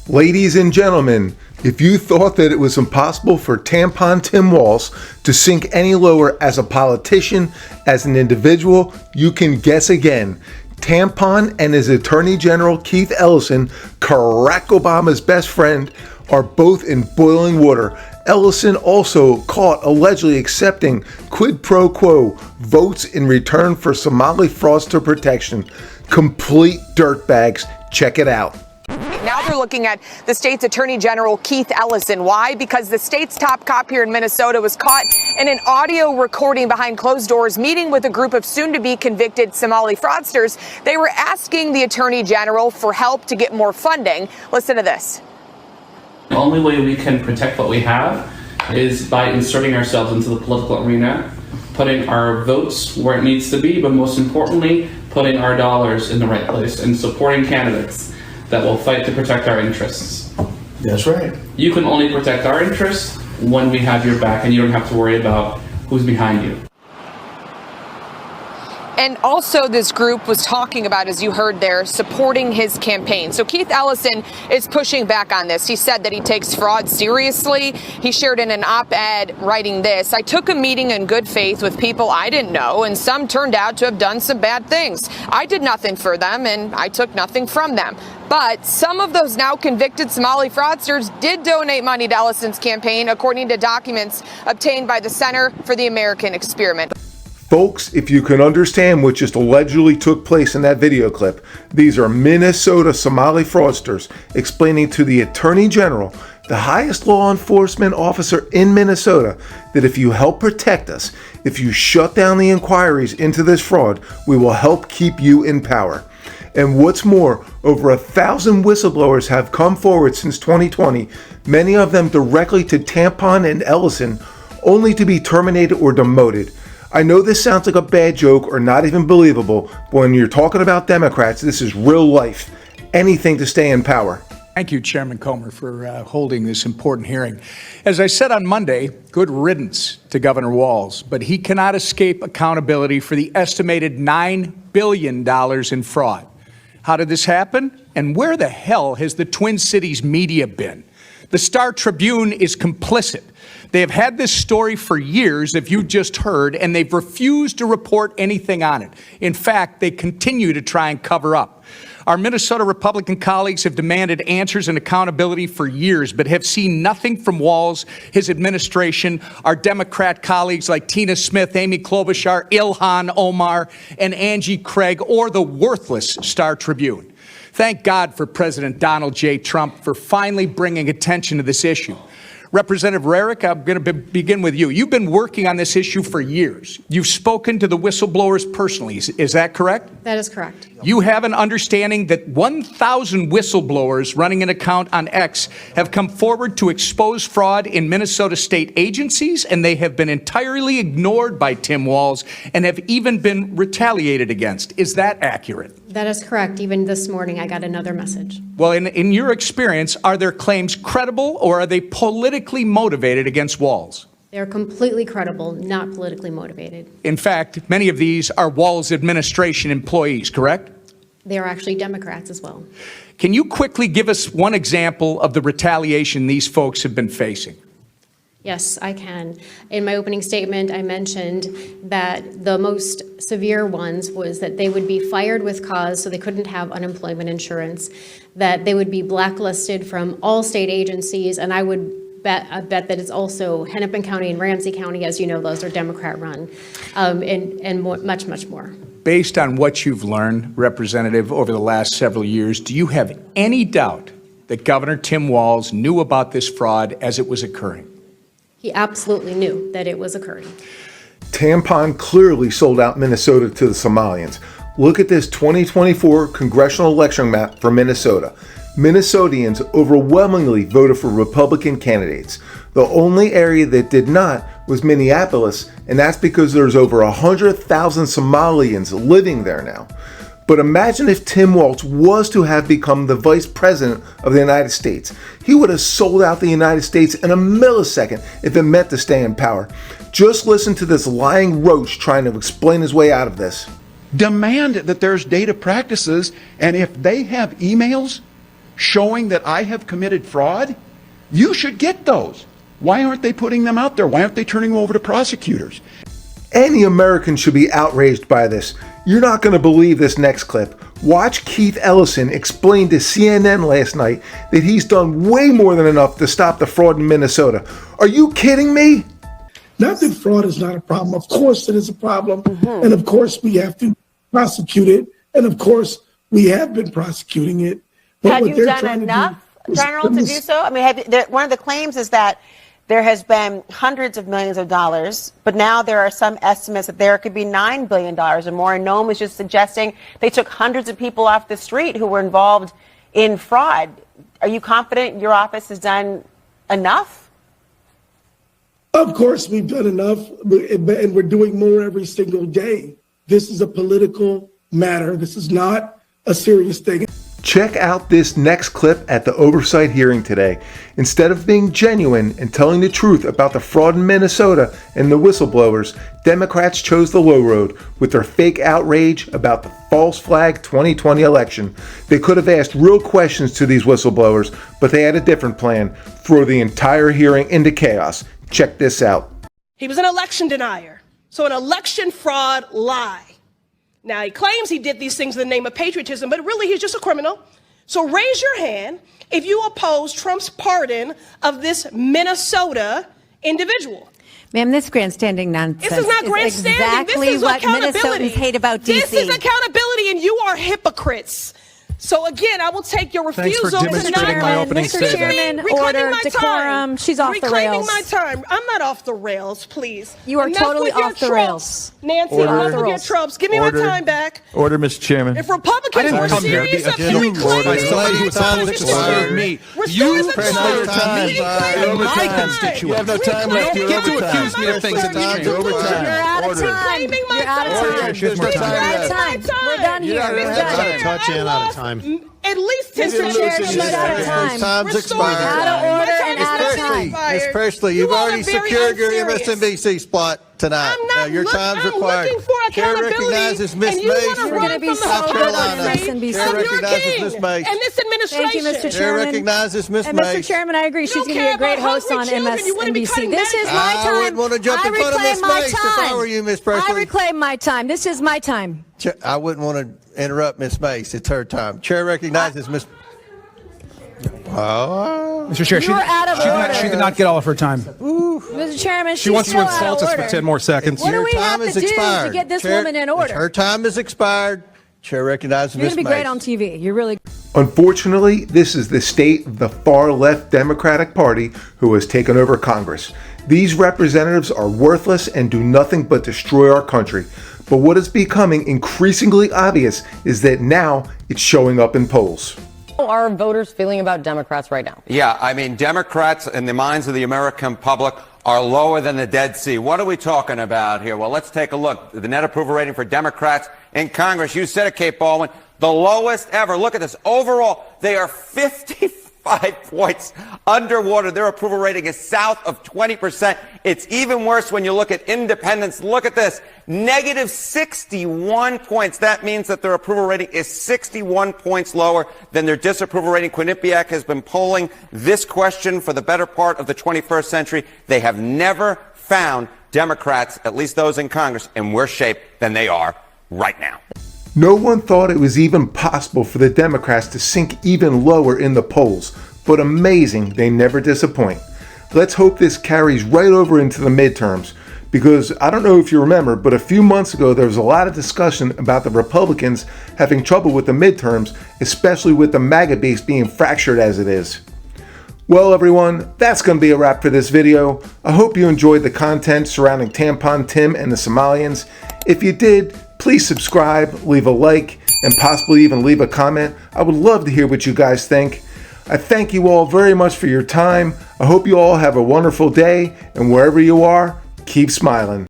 Ladies and gentlemen, if you thought that it was impossible for Tampon Tim Walz to sink any lower as a politician, as an individual, you can guess again. Tampon and his Attorney General Keith Ellison, Barack Obama's best friend, are both in boiling water. Ellison also caught allegedly accepting quid pro quo votes in return for Somali fraudster protection. Complete dirtbags. Check it out. Now they're looking at the state's Attorney General Keith Ellison. Why? Because the state's top cop here in Minnesota was caught in an audio recording behind closed doors meeting with a group of soon-to-be convicted Somali fraudsters. They were asking the Attorney General for help to get more funding. Listen to this. The only way we can protect what we have is by inserting ourselves into the political arena, putting our votes where it needs to be, but most importantly, putting our dollars in the right place and supporting candidates that will fight to protect our interests. That's right. You can only protect our interests when we have your back and you don't have to worry about who's behind you. And also this group was talking about, as you heard there, supporting his campaign. So Keith Ellison is pushing back on this. He said that he takes fraud seriously. He shared in an op-ed writing this: I took a meeting in good faith with people I didn't know, and some turned out to have done some bad things. I did nothing for them, and I took nothing from them. But some of those now convicted Somali fraudsters did donate money to Ellison's campaign, according to documents obtained by the Center for the American Experiment. Folks, if you can understand what just allegedly took place in that video clip, these are Minnesota Somali fraudsters explaining to the Attorney General, the highest law enforcement officer in Minnesota, that if you help protect us, if you shut down the inquiries into this fraud, we will help keep you in power. And what's more, over 1,000 whistleblowers have come forward since 2020, many of them directly to Tampon and Ellison, only to be terminated or demoted. I know this sounds like a bad joke or not even believable, but when you're talking about Democrats, this is real life. Anything to stay in power. Thank you, Chairman Comer, for holding this important hearing. As I said on Monday, good riddance to Governor Walz, but he cannot escape accountability for the estimated $9 billion in fraud. How did this happen? And where the hell has the Twin Cities media been? The Star Tribune is complicit. They have had this story for years, if you just heard, and they've refused to report anything on it. In fact, they continue to try and cover up. Our Minnesota Republican colleagues have demanded answers and accountability for years, but have seen nothing from Walz, his administration, our Democrat colleagues like Tina Smith, Amy Klobuchar, Ilhan Omar, and Angie Craig, or the worthless Star Tribune. Thank God for President Donald J. Trump for finally bringing attention to this issue. Representative Rarick, I'm going to begin with you. You've been working on this issue for years. You've spoken to the whistleblowers personally. Is that correct? That is correct. You have an understanding that 1,000 whistleblowers running an account on X have come forward to expose fraud in Minnesota state agencies, and they have been entirely ignored by Tim Walz and have even been retaliated against. Is that accurate? That is correct. Even this morning, I got another message. Well, in your experience, are their claims credible or are they politically motivated against Walz? They're completely credible, not politically motivated. In fact, many of these are Walz administration employees, correct? They are actually Democrats as well. Can you quickly give us one example of the retaliation these folks have been facing? Yes, I can. In my opening statement, I mentioned that the most severe ones was that they would be fired with cause, so they couldn't have unemployment insurance, that they would be blacklisted from all state agencies, and I bet that it's also Hennepin County and Ramsey County, as you know, those are Democrat run, and more, much, much more. Based on what you've learned, Representative, over the last several years, do you have any doubt that Governor Tim Walz knew about this fraud as it was occurring? He absolutely knew that it was occurring. Tampon clearly sold out Minnesota to the Somalians. Look at this 2024 congressional election map for Minnesota. Minnesotans overwhelmingly voted for Republican candidates. The only area that did not was Minneapolis, and that's because there's over 100,000 Somalians living there now. But imagine if Tim Walz was to have become the vice president of the United States. He would have sold out the United States in a millisecond if it meant to stay in power. Just listen to this lying roach trying to explain his way out of this. Demand that there's data practices, and if they have emails showing that I have committed fraud, you should get those. Why aren't they putting them out there? Why aren't they turning them over to prosecutors? Any American should be outraged by this. You're not going to believe this next clip. Watch Keith Ellison explain to CNN last night that he's done way more than enough to stop the fraud in Minnesota. Are you kidding me? Not that fraud is not a problem. Of course it is a problem. And of course we have to prosecute it. And of course we have been prosecuting it. But have you done enough, General, to do so? I mean, one of the claims is that there has been hundreds of millions of dollars, but now there are some estimates that there could be $9 billion or more. And Noam was just suggesting they took hundreds of people off the street who were involved in fraud. Are you confident your office has done enough? Of course we've done enough, and we're doing more every single day. This is a political matter. This is not a serious thing. Check out this next clip at the Oversight hearing today. Instead of being genuine and telling the truth about the fraud in Minnesota and the whistleblowers, Democrats chose the low road with their fake outrage about the false flag 2020 election. They could have asked real questions to these whistleblowers, but they had a different plan. Throw the entire hearing into chaos. Check this out. He was an election denier, so an election fraud lie. Now, he claims he did these things in the name of patriotism, but really he's just a criminal. So raise your hand if you oppose Trump's pardon of this Minnesota individual. Ma'am, this grandstanding nonsense This is not grandstanding. Exactly this is what accountability. Minnesotans hate about D.C. This is accountability, and you are hypocrites. So again, I will take your refusal to demonstrating my opening Mr. Chairman, reclaiming order, my decorum. time. She's off the Reclaiming rails. my time. I'm not off the rails, please. You are Enough totally with your off the tropes. rails. Nancy, Order. enough with your tropes. Give me my time back. Order, Mr. Chairman. If Republicans were serious about reclaiming my time, me. You press your time. my constituents. You have no time left. You get to accuse me of things that You're out of time. You're out of time. You're out of time. We're done here. We're done. Touch and out of time. At least 10 Mr. Chair, she's out of time. Time's expired. Out of order and out of time. Ms. Presley, you've already secured your MSNBC spot tonight. Now, your time's required. Chair recognizes Ms. Mays. We're going to be so good on MSNBC. Chair recognizes Ms. Mays. And this administration. Thank you, Mr. Chair Chairman. recognizes Ms. And Mays. Mr. Chairman, I agree. She's going to be a great host on MSNBC. This is my time. I wouldn't want to jump in front of Ms. Mays if I were you, Ms. Presley. I reclaim my time. This is my time. I wouldn't want to interrupt Ms. Mays. It's her time. Chair recognizes Ms. Mr. Chair, You're out of order. she did not get all of her time. Mr. Chairman, She wants to still out insult of us order. for 10 more seconds. What do Your we have time to is do expired. to get this Chair- woman in order? Her time is expired. Chair recognizes You're Ms. going to Mays. be great on TV. You're really. Unfortunately, this is the state of the far-left Democratic Party who has taken over Congress. These representatives are worthless and do nothing but destroy our country. But what is becoming increasingly obvious is that now it's showing up in polls. How are voters feeling about Democrats right now? Yeah, I mean, Democrats in the minds of the American public are lower than the Dead Sea. What are we talking about here? Well, let's take a look. The net approval rating for Democrats in Congress, you said it, Kate Baldwin, the lowest ever. Look at this. Overall, they are 55 points underwater. Their approval rating is south of 20%. It's even worse when you look at independents. Look at this. Negative 61 points. That means that their approval rating is 61 points lower than their disapproval rating. Quinnipiac has been polling this question for the better part of the 21st century. They have never found Democrats, at least those in Congress, in worse shape than they are right now. No one thought it was even possible for the Democrats to sink even lower in the polls, but amazing they never disappoint. Let's hope this carries right over into the midterms, because I don't know if you remember, but a few months ago there was a lot of discussion about the Republicans having trouble with the midterms, especially with the MAGA base being fractured as it is. Well everyone, that's going to be a wrap for this video. I hope you enjoyed the content surrounding Tampon Tim and the Somalians. If you did, please subscribe, leave a like, and possibly even leave a comment. I would love to hear what you guys think. I thank you all very much for your time. I hope you all have a wonderful day, and wherever you are, keep smiling.